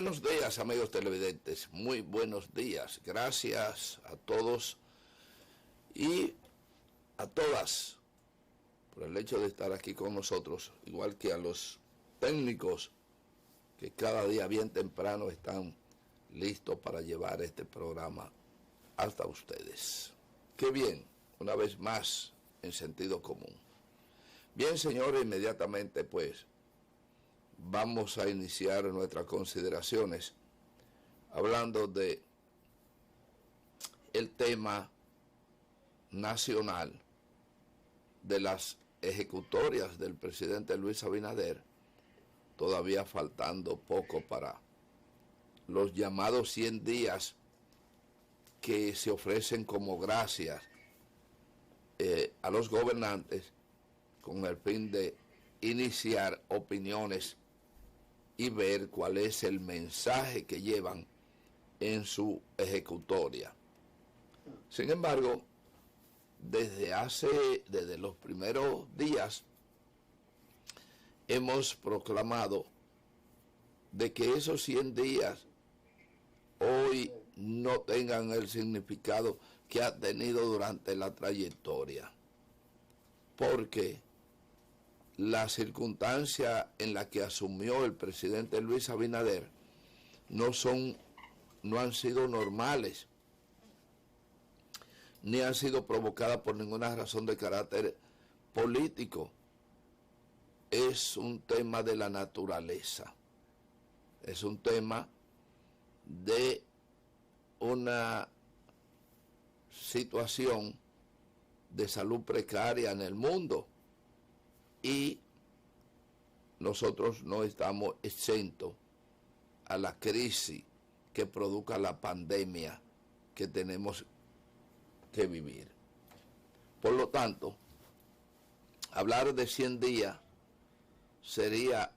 buenos días, amigos televidentes, muy buenos días. Gracias a todos y a todas por el hecho de estar aquí con nosotros, igual que a los técnicos que cada día bien temprano están listos para llevar este programa hasta ustedes. Qué bien, una vez más en sentido común. Bien, señores, inmediatamente pues vamos a iniciar nuestras consideraciones hablando de el tema nacional de las ejecutorias del presidente Luis Abinader, todavía faltando poco para los llamados 100 días que se ofrecen como gracias a los gobernantes con el fin de iniciar opiniones y ver cuál es el mensaje que llevan en su ejecutoria. Sin embargo, desde los primeros días hemos proclamado de que esos 100 días hoy no tengan el significado que ha tenido durante la trayectoria, porque la circunstancia en la que asumió el presidente Luis Abinader no han sido normales, ni han sido provocadas por ninguna razón de carácter político. Es un tema de la naturaleza, es un tema de una situación de salud precaria en el mundo, y nosotros no estamos exentos a la crisis que produzca la pandemia que tenemos que vivir. Por lo tanto, hablar de 100 días sería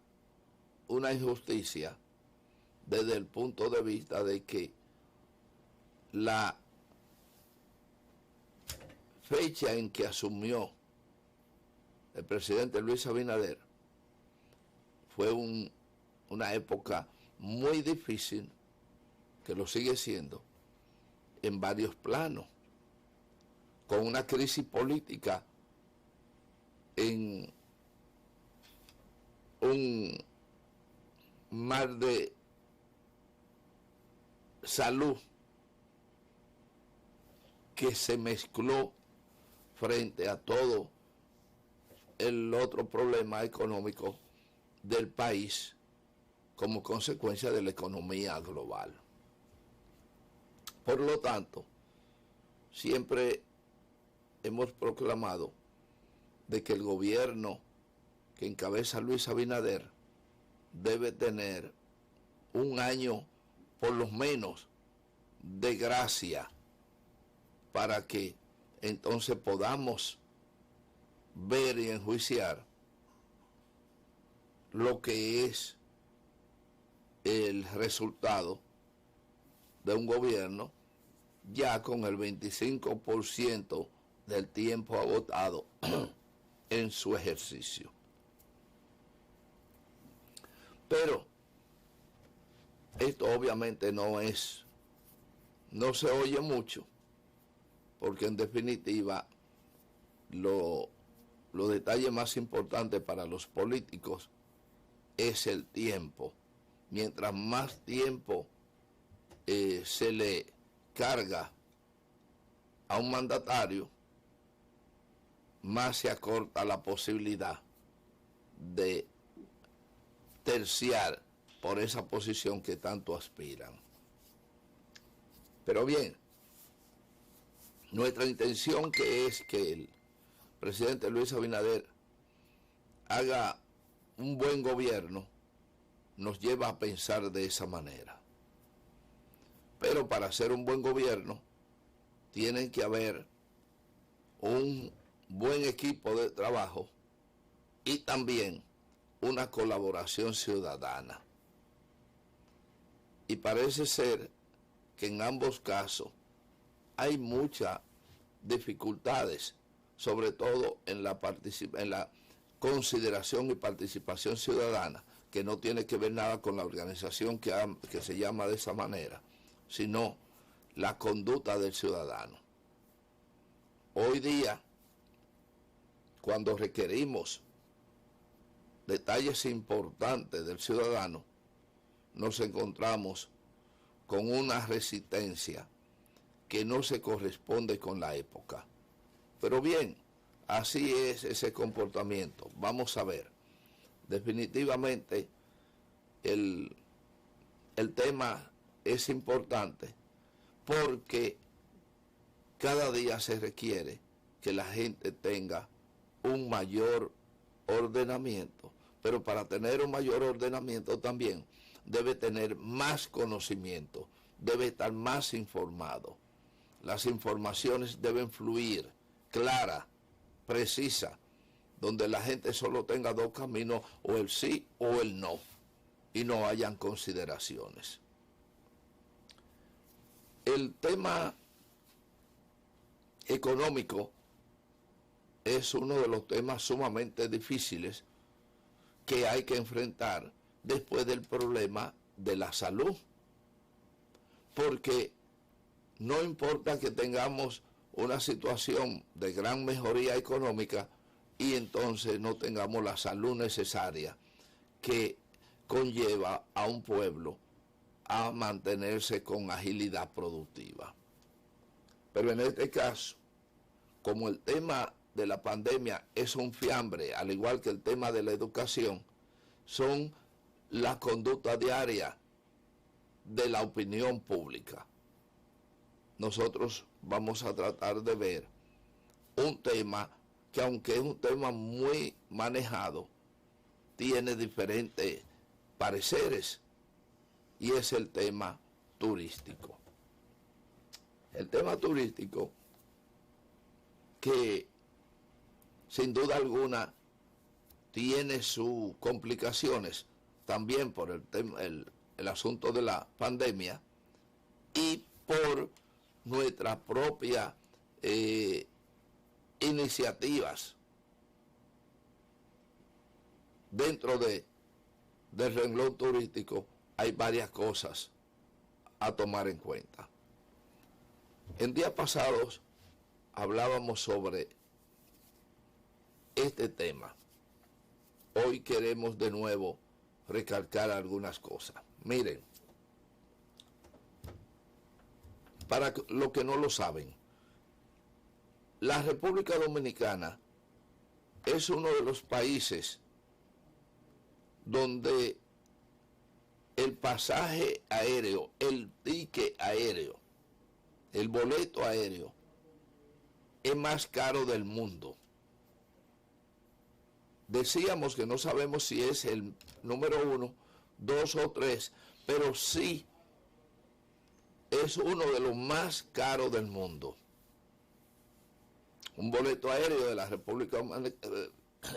una injusticia desde el punto de vista de que la fecha en que asumió el presidente Luis Abinader fue una época muy difícil, que lo sigue siendo, en varios planos, con una crisis política en un mar de salud que se mezcló frente a todo el otro problema económico del país como consecuencia de la economía global. Por lo tanto, siempre hemos proclamado de que el gobierno que encabeza Luis Abinader debe tener un año por lo menos de gracia para que entonces podamos ver y enjuiciar lo que es el resultado de un gobierno ya con el 25% del tiempo agotado en su ejercicio. Pero esto obviamente no se oye mucho, porque en definitiva los detalles más importantes para los políticos es el tiempo. Mientras más tiempo se le carga a un mandatario, más se acorta la posibilidad de terciar por esa posición que tanto aspiran. Pero bien, nuestra intención, que es que el presidente Luis Abinader haga un buen gobierno, nos lleva a pensar de esa manera. Pero para hacer un buen gobierno tienen que haber un buen equipo de trabajo y también una colaboración ciudadana. Y parece ser que en ambos casos hay muchas dificultades, sobre todo en la consideración y participación ciudadana, que no tiene que ver nada con la organización que se llama de esa manera, sino la conducta del ciudadano. Hoy día, cuando requerimos detalles importantes del ciudadano, nos encontramos con una resistencia que no se corresponde con la época. Pero bien, así es ese comportamiento. Vamos a ver. Definitivamente el tema es importante porque cada día se requiere que la gente tenga un mayor ordenamiento, pero para tener un mayor ordenamiento también debe tener más conocimiento, debe estar más informado. Las informaciones deben fluir, clara, precisa, donde la gente solo tenga dos caminos, o el sí o el no, y no hayan consideraciones. El tema económico es uno de los temas sumamente difíciles que hay que enfrentar después del problema de la salud, porque no importa que tengamos una situación de gran mejoría económica y entonces no tengamos la salud necesaria que conlleva a un pueblo a mantenerse con agilidad productiva. Pero en este caso, como el tema de la pandemia es un fiambre, al igual que el tema de la educación, son la conducta diaria de la opinión pública. Nosotros vamos a tratar de ver un tema que, aunque es un tema muy manejado, tiene diferentes pareceres, y es el tema turístico. El tema turístico, que sin duda alguna tiene sus complicaciones, también por el asunto de la pandemia y por nuestras propias iniciativas dentro del renglón turístico. Hay varias cosas a tomar en cuenta. En días pasados hablábamos sobre este tema. Hoy queremos de nuevo recalcar algunas cosas. Miren, para los que no lo saben, la República Dominicana es uno de los países donde el pasaje aéreo, el ticket aéreo, el boleto aéreo es más caro del mundo. Decíamos que no sabemos si es el número 1, 2 o 3, pero sí es uno de los más caros del mundo. Un boleto aéreo de la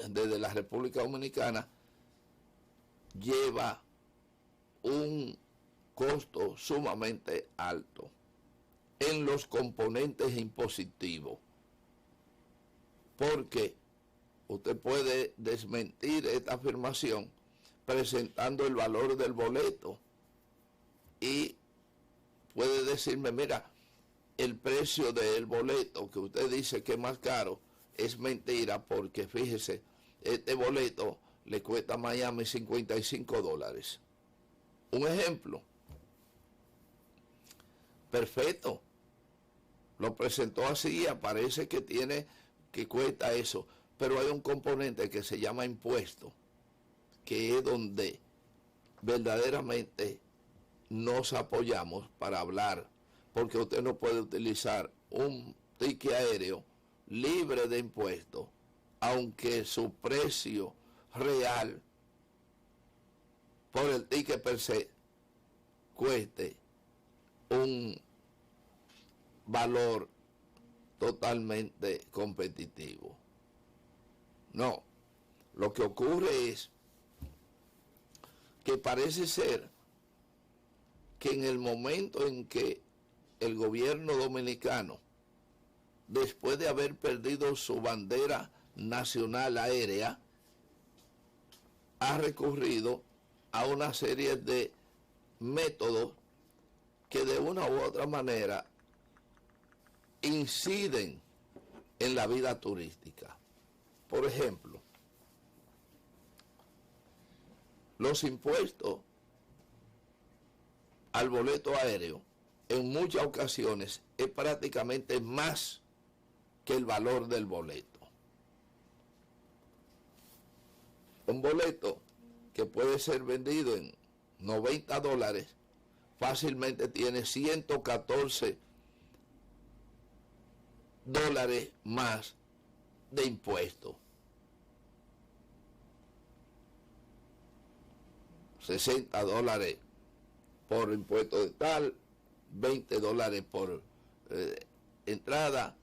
desde la República Dominicana lleva un costo sumamente alto en los componentes impositivos, porque usted puede desmentir esta afirmación presentando el valor del boleto y puede decirme, mira, el precio del boleto que usted dice que es más caro es mentira, porque fíjese, este boleto le cuesta a Miami $55. Un ejemplo. Perfecto. Lo presentó así, aparece que cuesta eso, pero hay un componente que se llama impuesto, que es donde verdaderamente nos apoyamos para hablar, porque usted no puede utilizar un ticket aéreo libre de impuestos, aunque su precio real por el ticket per se cueste un valor totalmente competitivo. No, lo que ocurre es que parece ser que en el momento en que el gobierno dominicano, después de haber perdido su bandera nacional aérea, ha recurrido a una serie de métodos que de una u otra manera inciden en la vida turística. Por ejemplo, los impuestos al boleto aéreo en muchas ocasiones es prácticamente más que el valor del boleto. Un boleto que puede ser vendido en $90 fácilmente tiene $114 más de impuestos. $60 por impuesto de tal, $20 por entrada,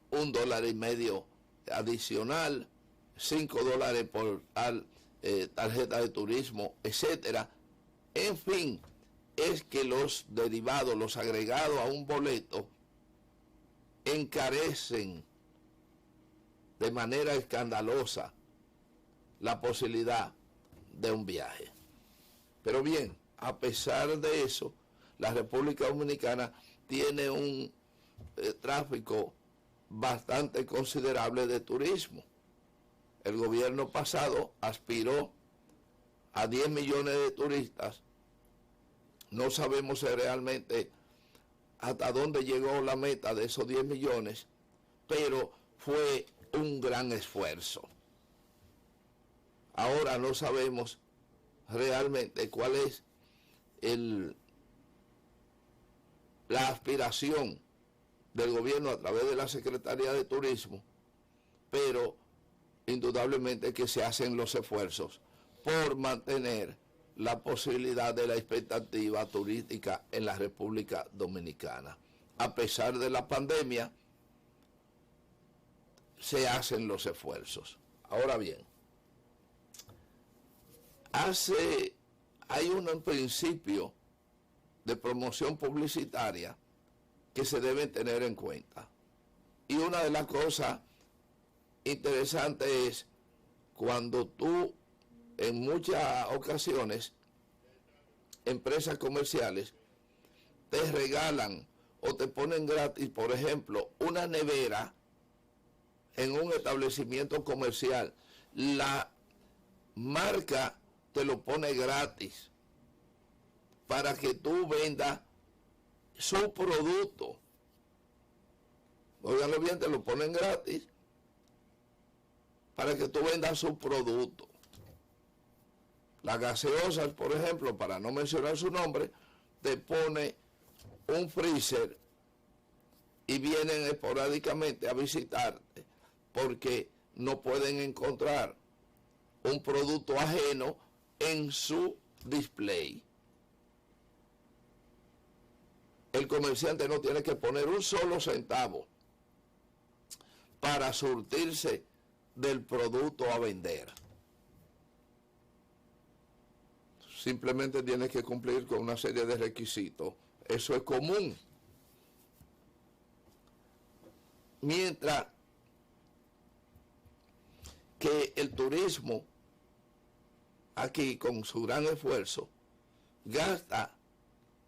$1.50 adicional, $5 por tarjeta de turismo, etcétera. En fin, es que los derivados, los agregados a un boleto, encarecen de manera escandalosa la posibilidad de un viaje. Pero bien, a pesar de eso, la República Dominicana tiene un tráfico bastante considerable de turismo. El gobierno pasado aspiró a 10 millones de turistas. No sabemos realmente hasta dónde llegó la meta de esos 10 millones, pero fue un gran esfuerzo. Ahora no sabemos realmente cuál es la aspiración del gobierno a través de la Secretaría de Turismo, pero indudablemente que se hacen los esfuerzos por mantener la posibilidad de la expectativa turística en la República Dominicana. A pesar de la pandemia, se hacen los esfuerzos. Ahora bien, hay un principio de promoción publicitaria que se deben tener en cuenta. Y una de las cosas interesantes es cuando tú, en muchas ocasiones, empresas comerciales te regalan o te ponen gratis, por ejemplo, una nevera en un establecimiento comercial. La marca te lo pone gratis para que tú vendas su producto. Óiganlo bien, te lo ponen gratis para que tú vendas su producto. Las gaseosas, por ejemplo, para no mencionar su nombre, te pone un freezer y vienen esporádicamente a visitarte porque no pueden encontrar un producto ajeno en su display. El comerciante no tiene que poner un solo centavo para surtirse del producto a vender. Simplemente tiene que cumplir con una serie de requisitos. Eso es común. Mientras que el turismo, aquí con su gran esfuerzo, gasta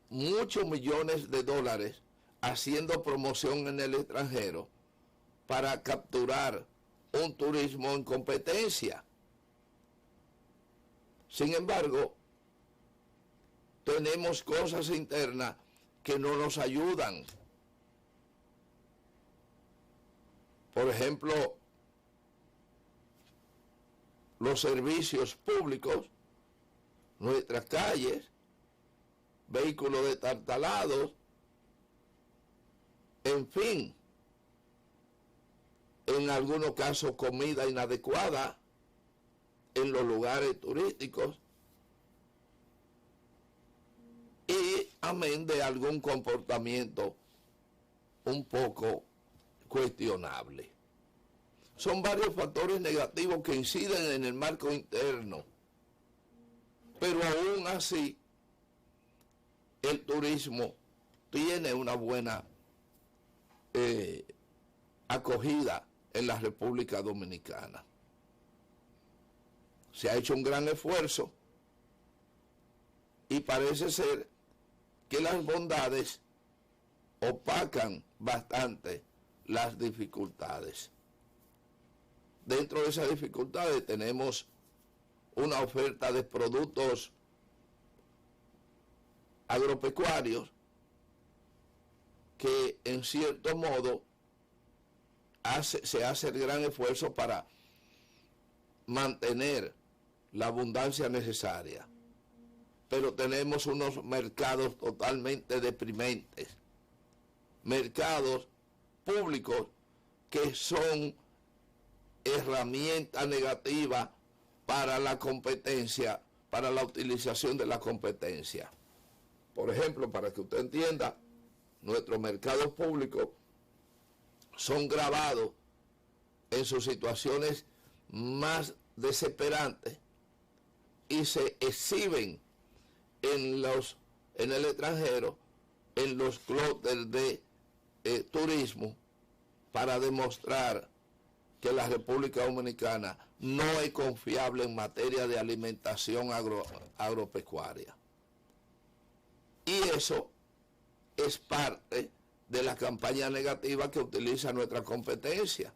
muchos millones de dólares haciendo promoción en el extranjero para capturar un turismo en competencia. Sin embargo, tenemos cosas internas que no nos ayudan. Por ejemplo, los servicios públicos, nuestras calles, vehículos destartalados, en fin, en algunos casos comida inadecuada en los lugares turísticos y amén de algún comportamiento un poco cuestionable. Son varios factores negativos que inciden en el marco interno, pero aún así el turismo tiene una buena acogida en la República Dominicana. Se ha hecho un gran esfuerzo y parece ser que las bondades opacan bastante las dificultades. Dentro de esas dificultades tenemos una oferta de productos agropecuarios que en cierto modo se hace el gran esfuerzo para mantener la abundancia necesaria, pero tenemos unos mercados totalmente deprimentes, mercados públicos que son herramienta negativa para la competencia, para la utilización de la competencia. Por ejemplo, para que usted entienda, nuestros mercados públicos son gravados en sus situaciones más desesperantes y se exhiben en el extranjero, en los clústeres de turismo, para demostrar que la República Dominicana no es confiable en materia de alimentación agropecuaria. Y eso es parte de la campaña negativa que utiliza nuestra competencia.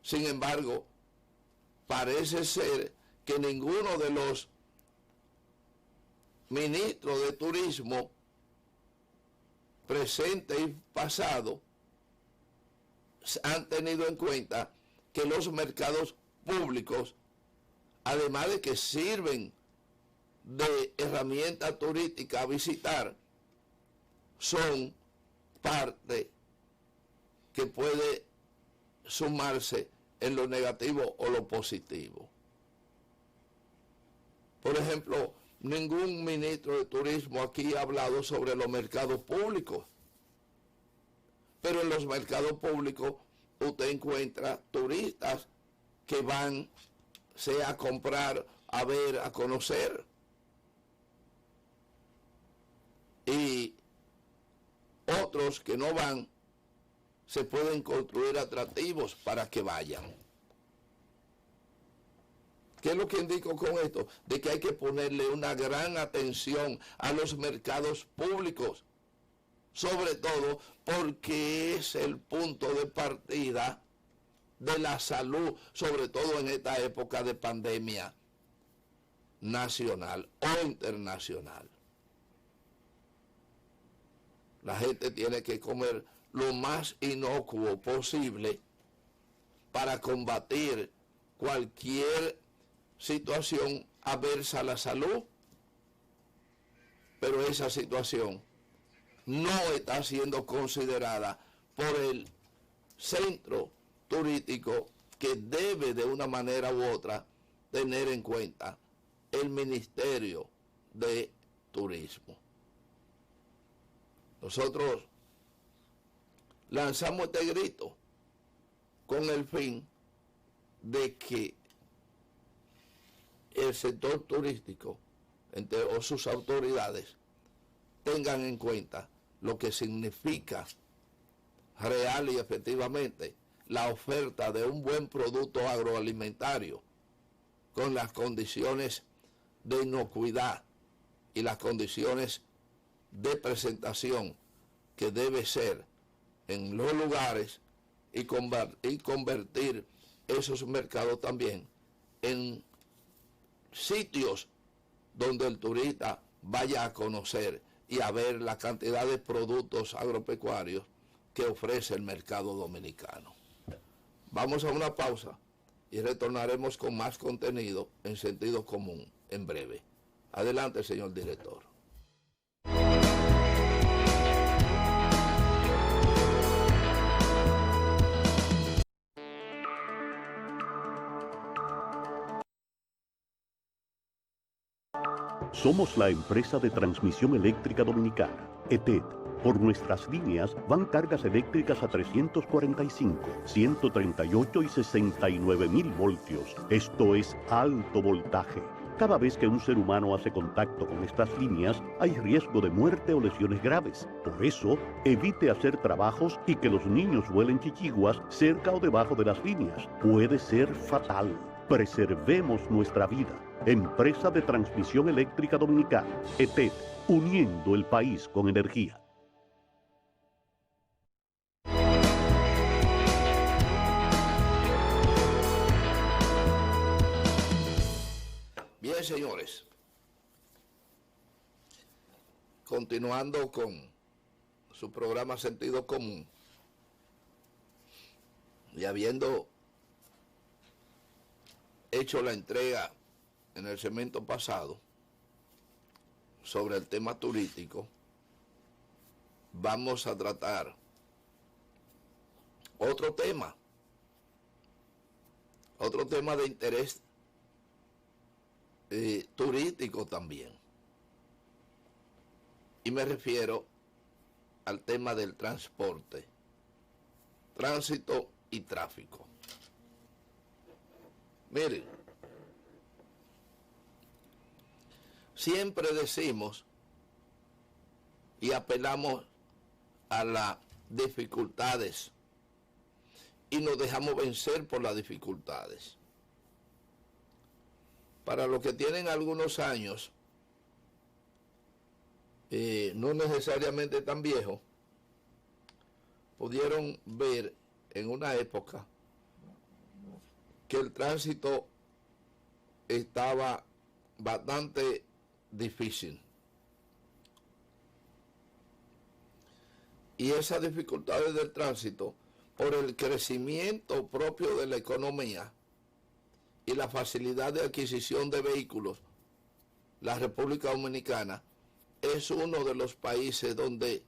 Sin embargo, parece ser que ninguno de los ministros de turismo presente y pasado han tenido en cuenta que los mercados públicos, además de que sirven de herramienta turística a visitar, son parte que puede sumarse en lo negativo o lo positivo. Por ejemplo, ningún ministro de turismo aquí ha hablado sobre los mercados públicos, pero en los mercados públicos usted encuentra turistas que van, sea a comprar, a ver, a conocer. Y otros que no van, se pueden construir atractivos para que vayan. ¿Qué es lo que indico con esto? De que hay que ponerle una gran atención a los mercados públicos, sobre todo porque es el punto de partida de la salud, sobre todo en esta época de pandemia nacional o internacional. La gente tiene que comer lo más inocuo posible para combatir cualquier situación adversa a la salud, pero esa situación no está siendo considerada por el centro turístico, que debe de una manera u otra tener en cuenta el Ministerio de Turismo. Nosotros lanzamos este grito con el fin de que el sector turístico o sus autoridades tengan en cuenta lo que significa real y efectivamente la oferta de un buen producto agroalimentario con las condiciones de inocuidad y las condiciones de presentación que debe ser en los lugares, y convertir esos mercados también en sitios donde el turista vaya a conocer y a ver la cantidad de productos agropecuarios que ofrece el mercado dominicano. Vamos a una pausa y retornaremos con más contenido en sentido común en breve. Adelante, señor director. Somos la empresa de transmisión eléctrica dominicana, ETED. Por nuestras líneas van cargas eléctricas a 345, 138 y 69.000 voltios. Esto es alto voltaje. Cada vez que un ser humano hace contacto con estas líneas, hay riesgo de muerte o lesiones graves. Por eso, evite hacer trabajos y que los niños vuelen chichiguas cerca o debajo de las líneas. Puede ser fatal. Preservemos nuestra vida. Empresa de Transmisión Eléctrica Dominicana, ETED, uniendo el país con energía. Bien, señores, continuando con su programa Sentido Común y habiendo hecho la entrega en el segmento pasado sobre el tema turístico, vamos a tratar otro tema de interés turístico también. Y me refiero al tema del transporte, tránsito y tráfico. Miren, siempre decimos y apelamos a las dificultades y nos dejamos vencer por las dificultades. Para los que tienen algunos años, no necesariamente tan viejos, pudieron ver en una época que el tránsito estaba bastante difícil. Y esas dificultades del tránsito, por el crecimiento propio de la economía y la facilidad de adquisición de vehículos, la República Dominicana es uno de los países donde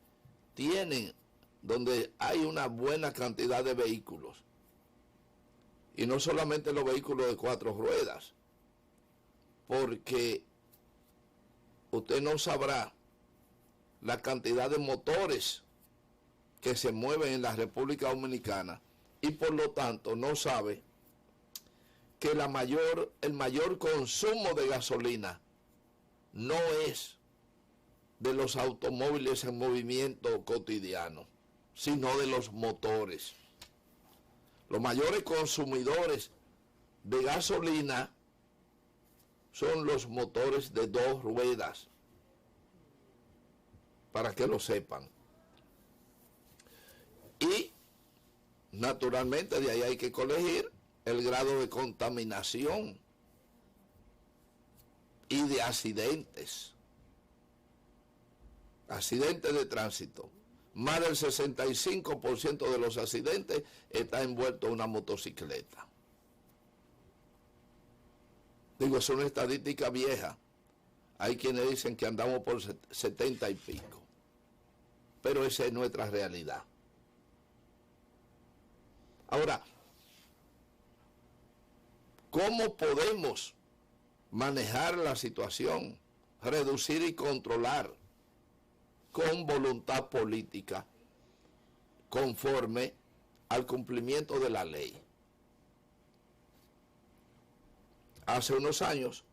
hay una buena cantidad de vehículos. Y no solamente los vehículos de 4 ruedas, porque usted no sabrá la cantidad de motores que se mueven en la República Dominicana y por lo tanto no sabe que el mayor consumo de gasolina no es de los automóviles en movimiento cotidiano, sino de los motores. Los mayores consumidores de gasolina son los motores de 2 ruedas, para que lo sepan. Y naturalmente de ahí hay que colegir el grado de contaminación y de accidentes de tránsito. Más del 65% de los accidentes está envuelto en una motocicleta. Digo, es una estadística vieja. Hay quienes dicen que andamos por 70 y pico. Pero esa es nuestra realidad. Ahora, ¿cómo podemos manejar la situación, reducir y controlar con voluntad política, conforme al cumplimiento de la ley? Hace unos años,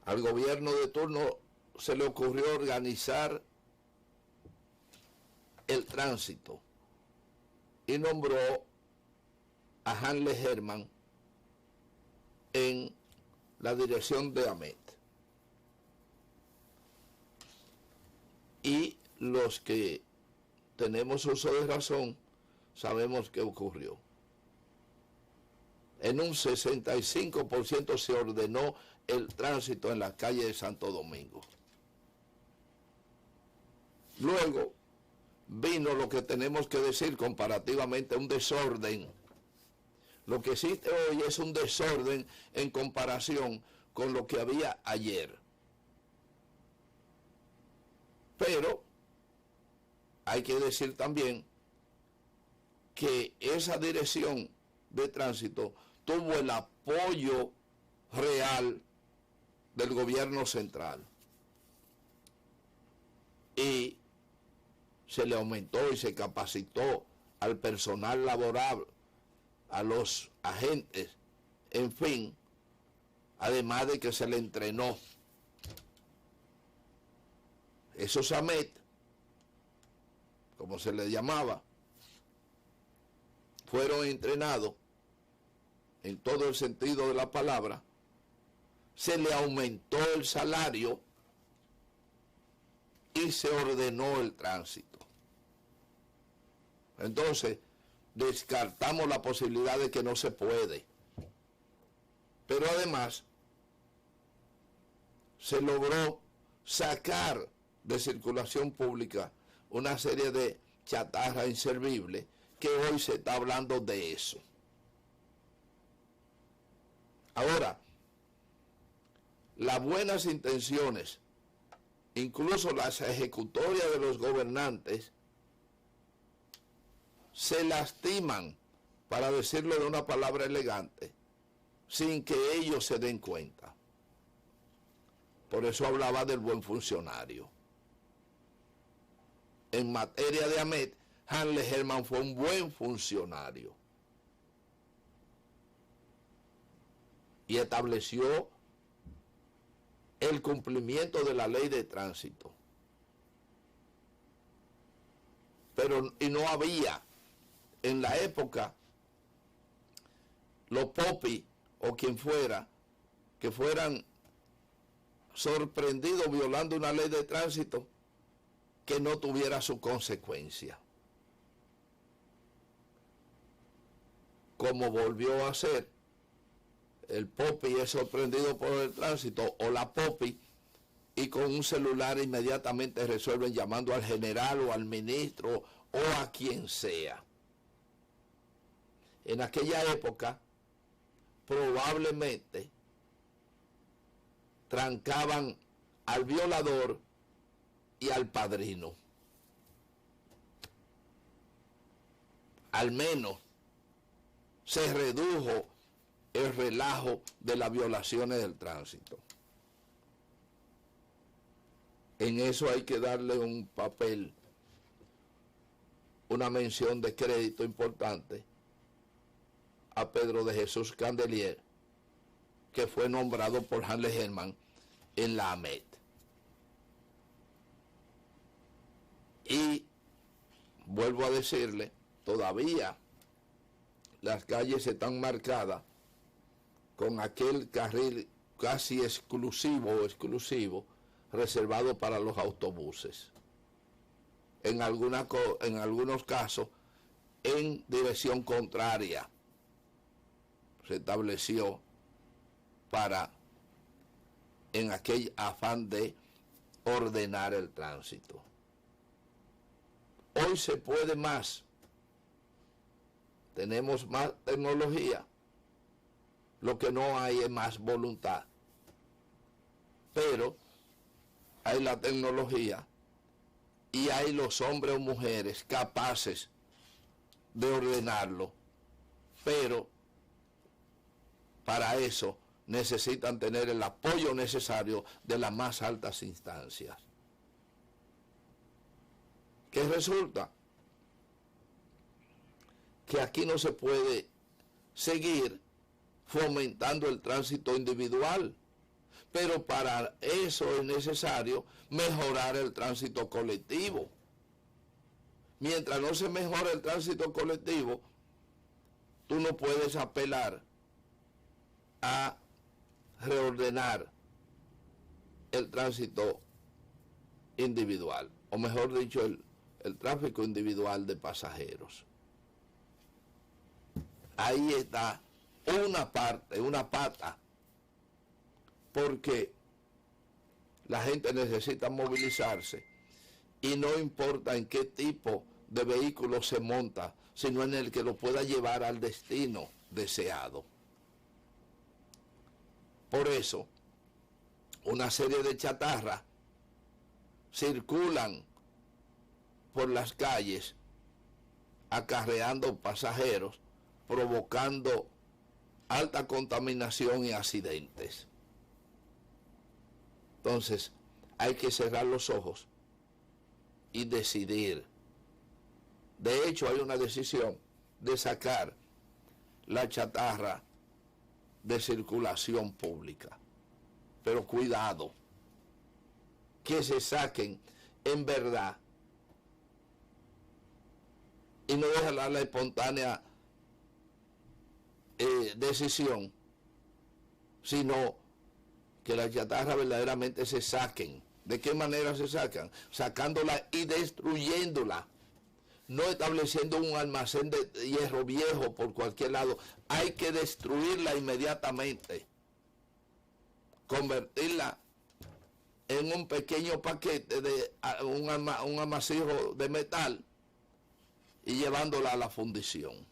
al gobierno de turno se le ocurrió organizar el tránsito y nombró a Hanle Herman en la dirección de AMET. Y los que tenemos uso de razón sabemos qué ocurrió. En un 65% se ordenó el tránsito en la calle de Santo Domingo. Luego vino lo que tenemos que decir comparativamente un desorden. Lo que existe hoy es un desorden en comparación con lo que había ayer. Pero hay que decir también que esa dirección de tránsito tuvo el apoyo real del gobierno central. Y se le aumentó y se capacitó al personal laboral, a los agentes, en fin, además de que se le entrenó. Esos AMET, como se les llamaba, fueron entrenados en todo el sentido de la palabra, se le aumentó el salario y se ordenó el tránsito. Entonces, descartamos la posibilidad de que no se puede. Pero además, se logró sacar de circulación pública una serie de chatarra inservible que hoy se está hablando de eso. Ahora, las buenas intenciones, incluso las ejecutorias de los gobernantes, se lastiman, para decirlo de una palabra elegante, sin que ellos se den cuenta. Por eso hablaba del buen funcionario. En materia de AMET, Hanley Herman fue un buen funcionario y estableció el cumplimiento de la ley de tránsito. Y no había en la época los popis o quien fuera que fueran sorprendidos violando una ley de tránsito que no tuviera su consecuencia, como volvió a ser el popi es sorprendido por el tránsito, o la popi, y con un celular inmediatamente resuelven llamando al general o al ministro o a quien sea. En aquella época probablemente trancaban al violador y al padrino. Al menos se redujo el relajo de las violaciones del tránsito. En eso hay que darle un papel, una mención de crédito importante a Pedro de Jesús Candelier, que fue nombrado por Hanley Herman en la AMET. Y vuelvo a decirle, todavía las calles están marcadas con aquel carril casi exclusivo reservado para los autobuses. En algunos casos, en dirección contraria, se estableció en aquel afán de ordenar el tránsito. Hoy se puede más, tenemos más tecnología, lo que no hay es más voluntad, pero hay la tecnología y hay los hombres o mujeres capaces de ordenarlo, pero para eso necesitan tener el apoyo necesario de las más altas instancias. ¿Qué resulta? Que aquí no se puede seguir fomentando el tránsito individual, pero para eso es necesario mejorar el tránsito colectivo. Mientras no se mejore el tránsito colectivo, tú no puedes apelar a reordenar el tránsito individual, o mejor dicho, el tráfico individual de pasajeros. Ahí está una pata, porque la gente necesita movilizarse y no importa en qué tipo de vehículo se monta, sino en el que lo pueda llevar al destino deseado. Por eso, una serie de chatarras circulan por las calles acarreando pasajeros, provocando alta contaminación y accidentes. Entonces, hay que cerrar los ojos y decidir. De hecho, hay una decisión de sacar la chatarra de circulación pública. Pero cuidado, que se saquen en verdad y no dejar la espontánea decisión, sino que las chatarras verdaderamente se saquen. ¿De qué manera se sacan? Sacándola y destruyéndola. No estableciendo un almacén de hierro viejo por cualquier lado. Hay que destruirla inmediatamente. Convertirla en un pequeño paquete de un amasijo de metal y llevándola a la fundición.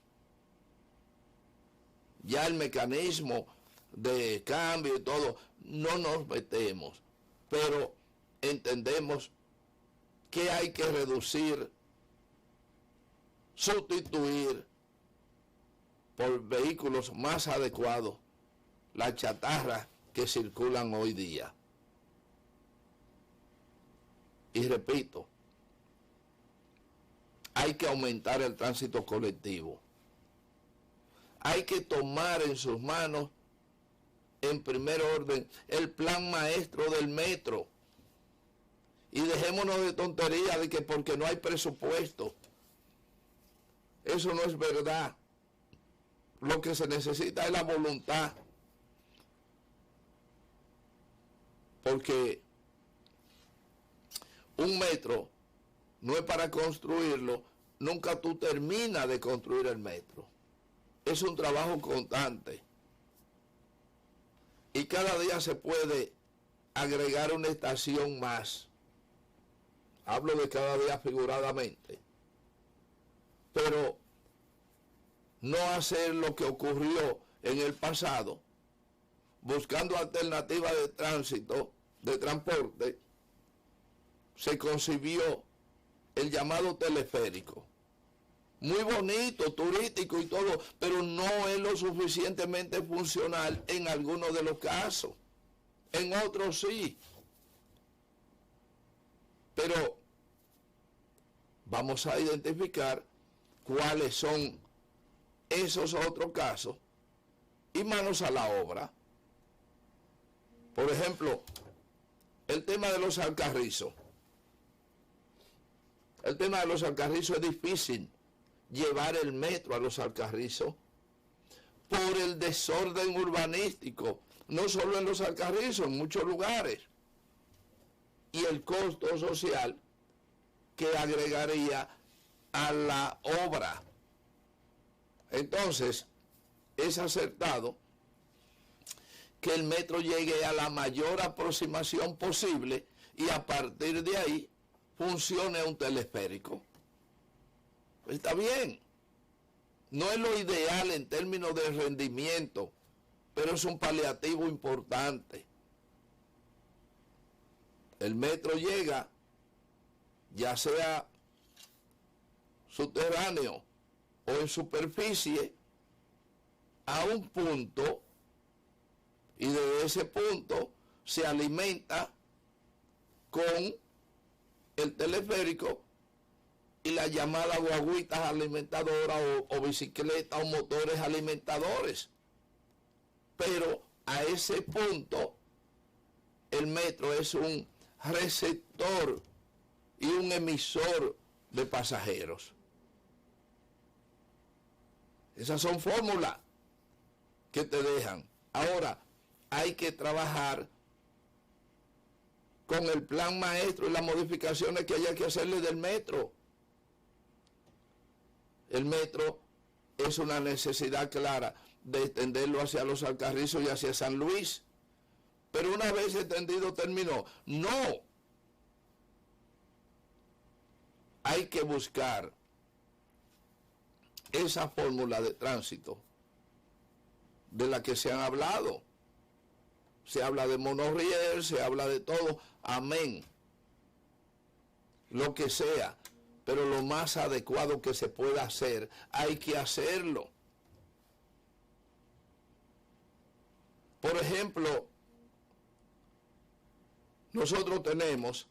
Ya el mecanismo de cambio y todo, no nos metemos, pero entendemos que hay que reducir, sustituir por vehículos más adecuados las chatarras que circulan hoy día. Y repito, hay que aumentar el tránsito colectivo. Hay que tomar en sus manos, en primer orden, el plan maestro del metro. Y dejémonos de tonterías de que porque no hay presupuesto. Eso no es verdad. Lo que se necesita es la voluntad. Porque un metro no es para construirlo, nunca tú terminas de construir el metro. Es un trabajo constante. Y cada día se puede agregar una estación más. Hablo de cada día figuradamente. Pero no hacer lo que ocurrió en el pasado, buscando alternativas de tránsito, de transporte, se concibió el llamado teleférico. Muy bonito, turístico y todo, pero no es lo suficientemente funcional en algunos de los casos. En otros sí. Pero vamos a identificar cuáles son esos otros casos y manos a la obra. Por ejemplo, el tema de los alcarrizos. El tema de los alcarrizos es difícil llevar el metro a los alcarrizos por el desorden urbanístico, no solo en los alcarrizos, en muchos lugares, y el costo social que agregaría a la obra. Entonces, es acertado que el metro llegue a la mayor aproximación posible y a partir de ahí funcione un teleférico. Está bien. No es lo ideal en términos de rendimiento, pero es un paliativo importante. El metro llega, ya sea subterráneo o en superficie, a un punto, y desde ese punto se alimenta con el teleférico y las llamadas guaguitas alimentadoras o bicicletas o motores alimentadores. Pero a ese punto el metro es un receptor y un emisor de pasajeros. Esas son fórmulas que te dejan. Ahora, hay que trabajar con el plan maestro y las modificaciones que haya que hacerle del metro. El metro es una necesidad clara de extenderlo hacia los Alcarrizos y hacia San Luis. Pero una vez extendido terminó. No. Hay que buscar esa fórmula de tránsito de la que se han hablado. Se habla de monorriel, se habla de todo. Amén. Lo que sea. Pero lo más adecuado que se pueda hacer, hay que hacerlo. Por ejemplo, nosotros tenemos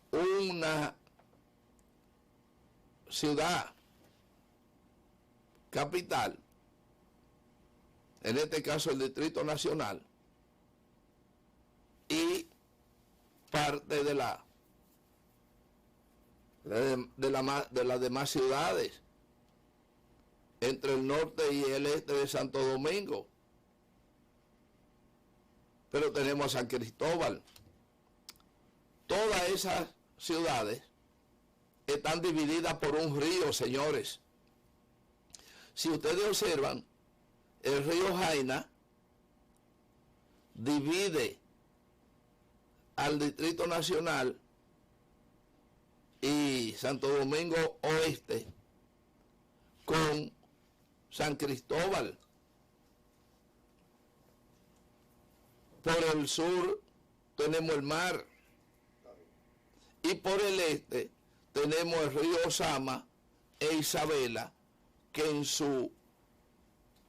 una ciudad capital, en este caso el Distrito Nacional, y parte de las demás ciudades entre el norte y el este de Santo Domingo. Pero tenemos a San Cristóbal. Todas esas ciudades están divididas por un río, señores. Si ustedes observan, el río Jaina divide al Distrito Nacional y Santo Domingo Oeste con San Cristóbal. Por el sur tenemos el mar y por el este tenemos el río Osama e Isabela, que en su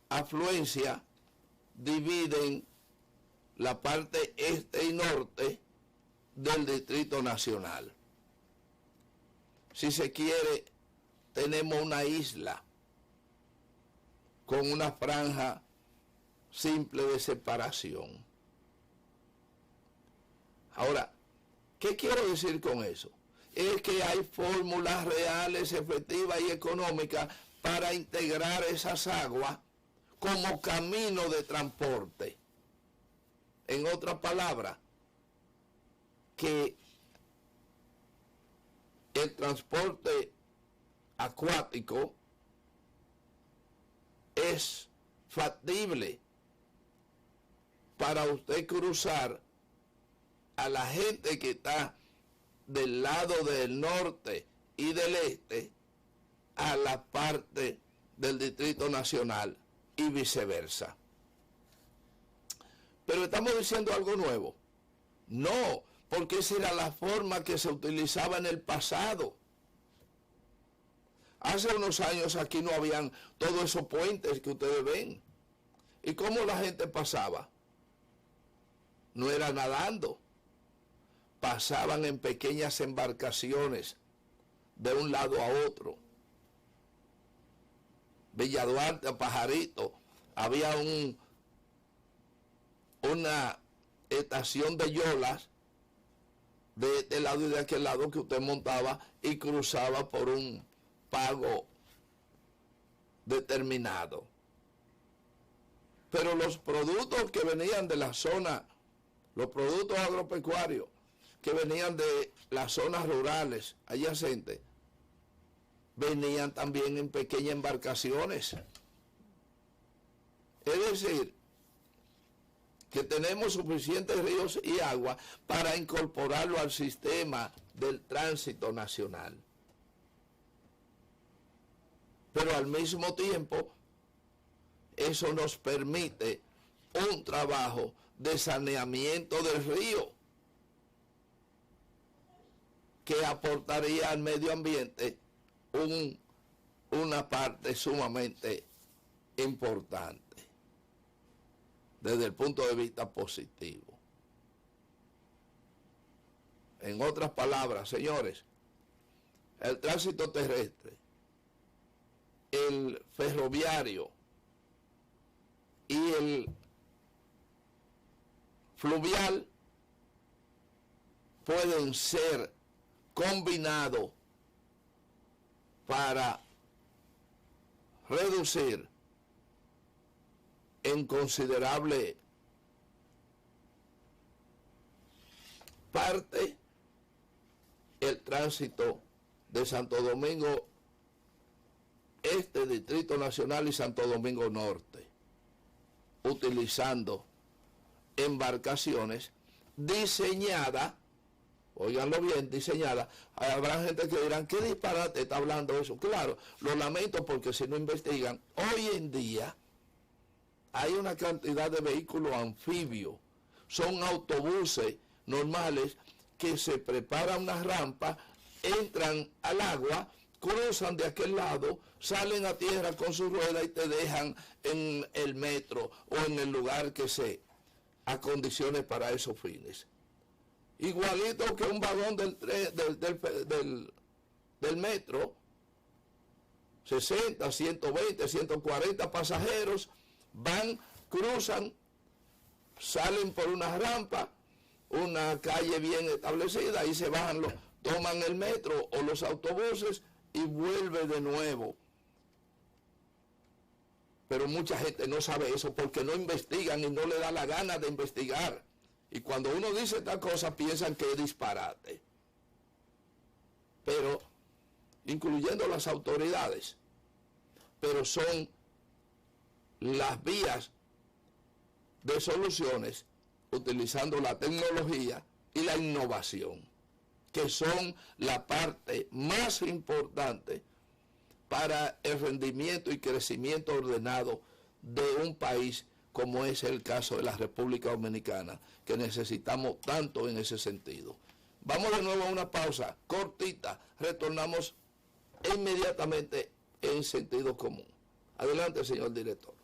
afluencia dividen la parte este y norte del Distrito Nacional. Si se quiere, tenemos una isla con una franja simple de separación. Ahora, ¿qué quiero decir con eso? Es que hay fórmulas reales, efectivas y económicas para integrar esas aguas como camino de transporte. En otras palabras, que el transporte acuático es factible para usted cruzar a la gente que está del lado del norte y del este a la parte del Distrito Nacional y viceversa. Pero estamos diciendo algo nuevo. No, porque esa era la forma que se utilizaba en el pasado. Hace unos años aquí no habían todos esos puentes que ustedes ven. ¿Y cómo la gente pasaba? No era nadando. Pasaban en pequeñas embarcaciones de un lado a otro. Villa Duarte, Pajarito, había una estación de yolas de este lado y de aquel lado que usted montaba y cruzaba por un pago determinado. Pero los productos que venían de la zona, los productos agropecuarios que venían de las zonas rurales adyacentes, venían también en pequeñas embarcaciones. Es decir, que tenemos suficientes ríos y agua para incorporarlo al sistema del tránsito nacional. Pero al mismo tiempo, eso nos permite un trabajo de saneamiento del río que aportaría al medio ambiente una parte sumamente importante desde el punto de vista positivo. En otras palabras, señores, el tránsito terrestre, el ferroviario y el fluvial pueden ser combinados para reducir en considerable parte el tránsito de Santo Domingo Este, Distrito Nacional y Santo Domingo Norte, utilizando embarcaciones diseñadas, óiganlo bien, diseñadas. Habrá gente que dirán, ¿qué disparate está hablando eso? Claro, lo lamento porque si no investigan, hoy en día hay una cantidad de vehículos anfibios, son autobuses normales que se preparan una rampa, entran al agua, cruzan de aquel lado, salen a tierra con su rueda y te dejan en el metro o en el lugar que se acondicione para esos fines. Igualito que un vagón del metro, 60, 120, 140 pasajeros, van, cruzan, salen por una rampa, una calle bien establecida, y se bajan, toman el metro o los autobuses y vuelve de nuevo Pero mucha gente no sabe eso porque no investigan y no le da la gana de investigar. Y cuando uno dice esta cosa piensan que es disparate. Pero, incluyendo las autoridades, pero son las vías de soluciones utilizando la tecnología y la innovación, que son la parte más importante para el rendimiento y crecimiento ordenado de un país como es el caso de la República Dominicana, que necesitamos tanto en ese sentido. Vamos de nuevo a una pausa cortita, retornamos inmediatamente en sentido común. Adelante, señor director.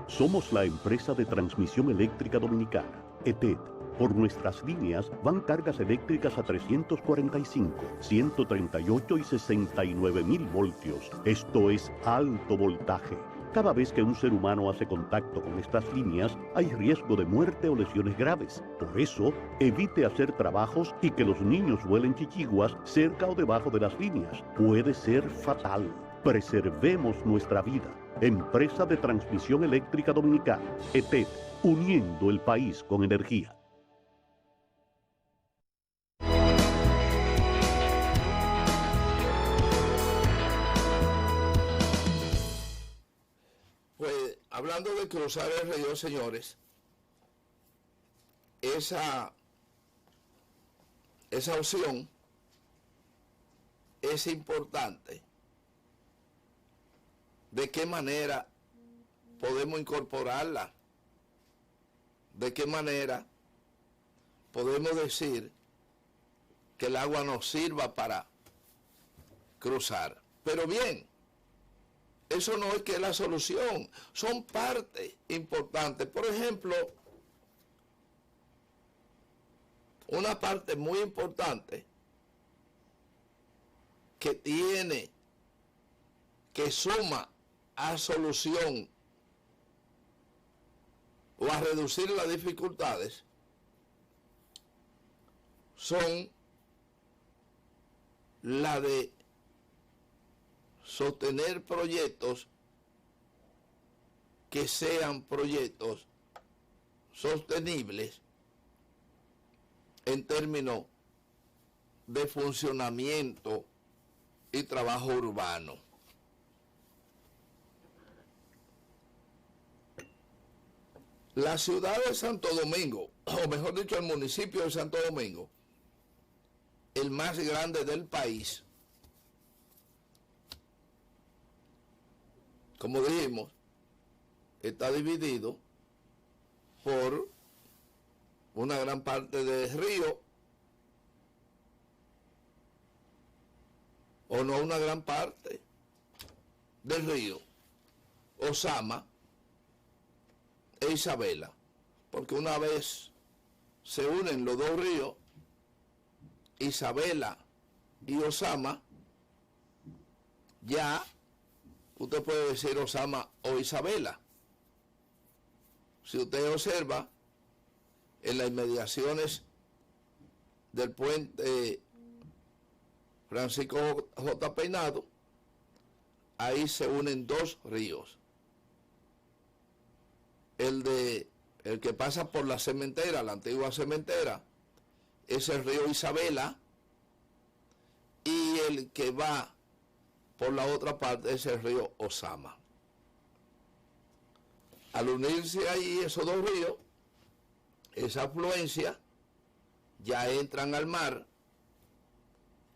Somos la empresa de transmisión eléctrica dominicana, ETED. Por nuestras líneas van cargas eléctricas a 345, 138 y 69 mil voltios. Esto es alto voltaje. Cada vez que un ser humano hace contacto con estas líneas, hay riesgo de muerte o lesiones graves. Por eso, evite hacer trabajos y que los niños vuelen chichiguas cerca o debajo de las líneas. Puede ser fatal. Preservemos nuestra vida. Empresa de Transmisión Eléctrica Dominicana, ETED, uniendo el país con energía. Pues, hablando de cruzar el río, señores, esa opción es importante. ¿De qué manera podemos incorporarla? ¿De qué manera podemos decir que el agua nos sirva para cruzar? Pero bien, eso no es que es la solución, son parte importante. Por ejemplo, una parte muy importante que suma a solución o a reducir las dificultades son la de sostener proyectos que sean proyectos sostenibles en términos de funcionamiento y trabajo urbano. La ciudad de Santo Domingo, o mejor dicho, el municipio de Santo Domingo, el más grande del país, como dijimos, está dividido por una gran parte del río, o no una gran parte del río, Osama e Isabela, porque una vez se unen los dos ríos, Isabela y Osama, ya usted puede decir Osama o Isabela. Si usted observa, en las inmediaciones del puente Francisco J. Peinado, ahí se unen dos ríos. El que pasa por la cementera, la antigua cementera, es el río Isabela, y el que va por la otra parte es el río Osama. Al unirse ahí esos dos ríos, esa afluencia, ya entran al mar,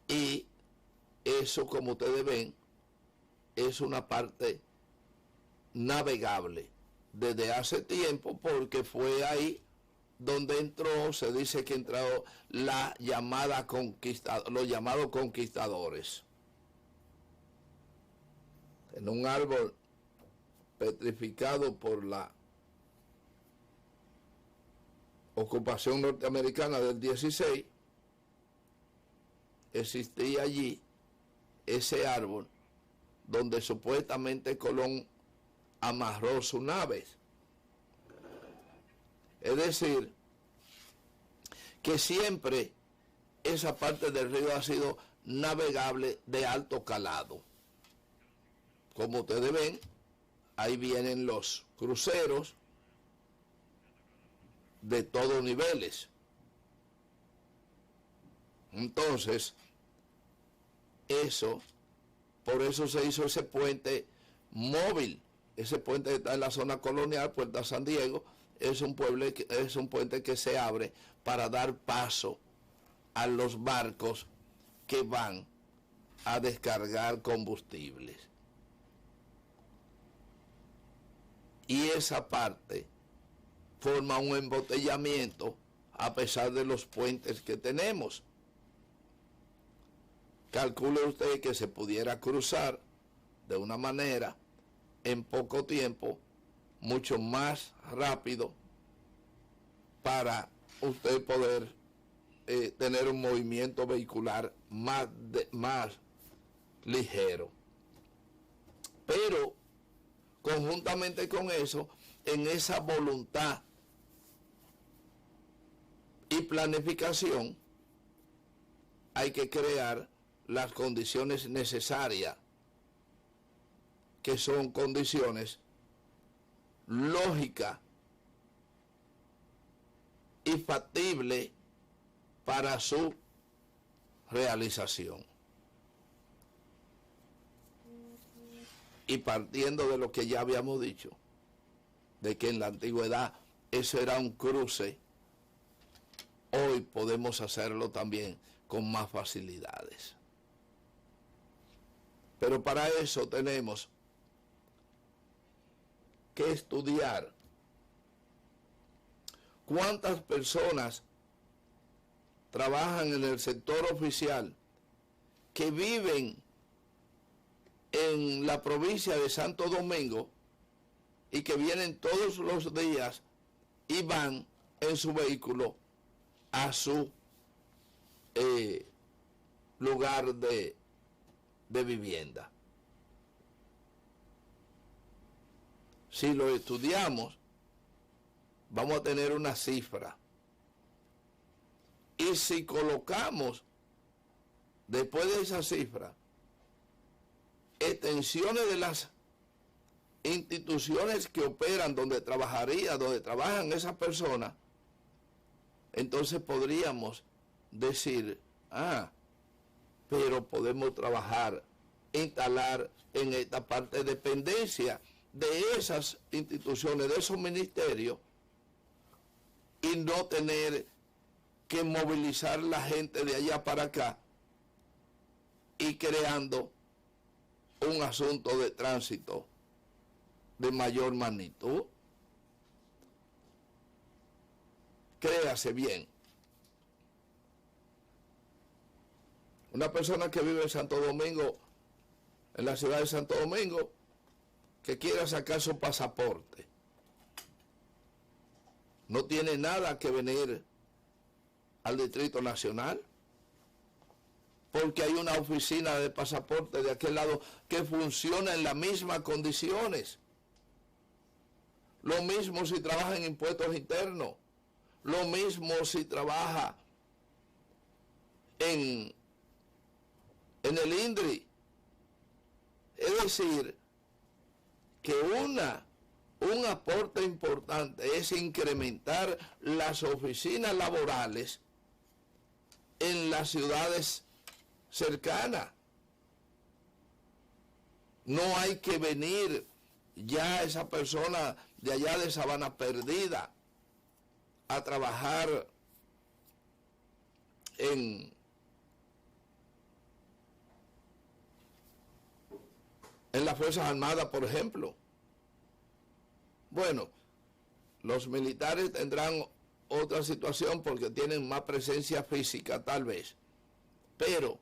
y eso, como ustedes ven, es una parte navegable desde hace tiempo, porque fue ahí donde entró, se dice que entró los llamados conquistadores. En un árbol petrificado por la ocupación norteamericana del 16, existía allí ese árbol donde supuestamente Colón amarró su nave. Es decir, que siempre esa parte del río ha sido navegable de alto calado. Como ustedes ven, ahí vienen los cruceros de todos niveles. Entonces, por eso se hizo ese puente móvil. Ese puente que está en la zona colonial, Puerta San Diego, es un puente que se abre para dar paso a los barcos que van a descargar combustibles. Y esa parte forma un embotellamiento a pesar de los puentes que tenemos. Calcule usted que se pudiera cruzar de una manera en poco tiempo, mucho más rápido, para usted poder tener un movimiento vehicular más ligero. Pero conjuntamente con eso, en esa voluntad y planificación, hay que crear las condiciones necesarias, que son condiciones lógicas y factibles para su realización. Y partiendo de lo que ya habíamos dicho, de que en la antigüedad eso era un cruce, hoy podemos hacerlo también con más facilidades. Pero para eso tenemos que estudiar cuántas personas trabajan en el sector oficial que viven en la provincia de Santo Domingo y que vienen todos los días y van en su vehículo a su lugar de vivienda. Si lo estudiamos, vamos a tener una cifra. Y si colocamos, después de esa cifra, extensiones de las instituciones que operan donde trabajan esas personas, entonces podríamos decir, pero podemos trabajar, instalar en esta parte dependencia de esas instituciones, de esos ministerios, y no tener que movilizar la gente de allá para acá y creando un asunto de tránsito de mayor magnitud. Créase bien, una persona que vive en Santo Domingo, en la ciudad de Santo Domingo, que quiera sacar su pasaporte, no tiene nada que venir al Distrito Nacional, porque hay una oficina de pasaporte de aquel lado que funciona en las mismas condiciones. Lo mismo si trabaja en impuestos internos, lo mismo si trabaja en el INDRI. Es decir, que un aporte importante es incrementar las oficinas laborales en las ciudades cercanas. No hay que venir ya esa persona de allá de Sabana Perdida a trabajar en las Fuerzas Armadas, por ejemplo. Bueno, los militares tendrán otra situación porque tienen más presencia física tal vez, pero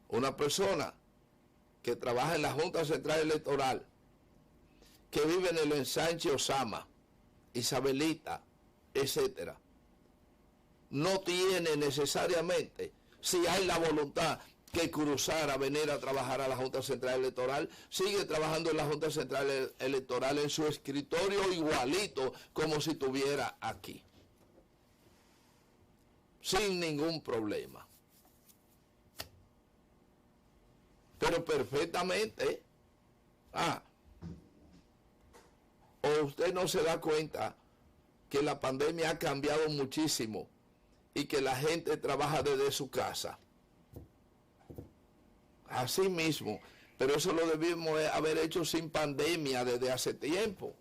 una persona que trabaja en la Junta Central Electoral, que vive en el ensanche Osama, Isabelita, etcétera, no tiene necesariamente, si hay la voluntad, que cruzar a venir a trabajar a la Junta Central Electoral. Sigue trabajando en la Junta Central Electoral en su escritorio igualito como si estuviera aquí. sin ningún problema. Pero perfectamente, o usted no se da cuenta que la pandemia ha cambiado muchísimo y que la gente trabaja desde su casa. Así mismo, pero eso lo debimos haber hecho sin pandemia desde hace tiempo.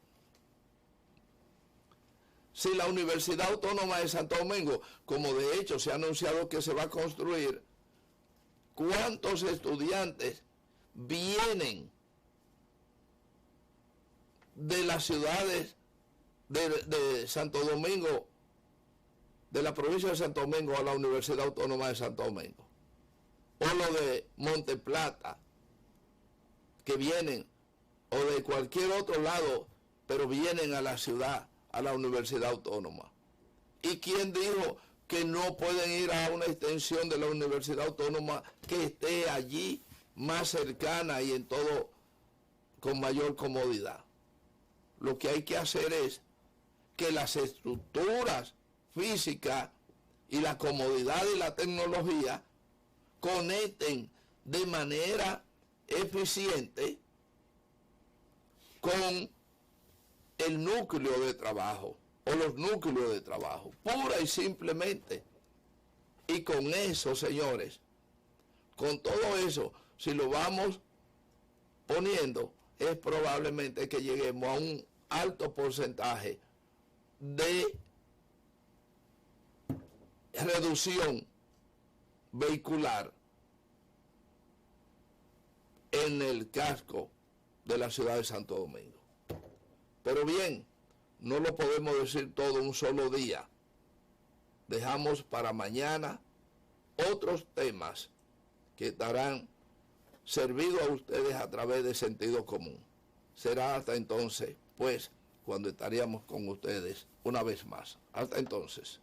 Si la Universidad Autónoma de Santo Domingo, como de hecho se ha anunciado que se va a construir, ¿cuántos estudiantes vienen de las ciudades de Santo Domingo, de la provincia de Santo Domingo a la Universidad Autónoma de Santo Domingo? O lo de Monte Plata, que vienen, o de cualquier otro lado, pero vienen a la ciudad, a la Universidad Autónoma. ¿Y quién dijo que no pueden ir a una extensión de la Universidad Autónoma que esté allí más cercana y en todo con mayor comodidad? Lo que hay que hacer es que las estructuras físicas y la comodidad y la tecnología conecten de manera eficiente con el núcleo de trabajo o los núcleos de trabajo, pura y simplemente. Y con eso, señores, con todo eso, si lo vamos poniendo, es probablemente que lleguemos a un alto porcentaje de reducción vehicular en el casco de la ciudad de Santo Domingo. Pero bien, no lo podemos decir todo un solo día. Dejamos para mañana otros temas que estarán servidos a ustedes a través de Sentido Común. Será hasta entonces, pues, cuando estaríamos con ustedes una vez más. Hasta entonces.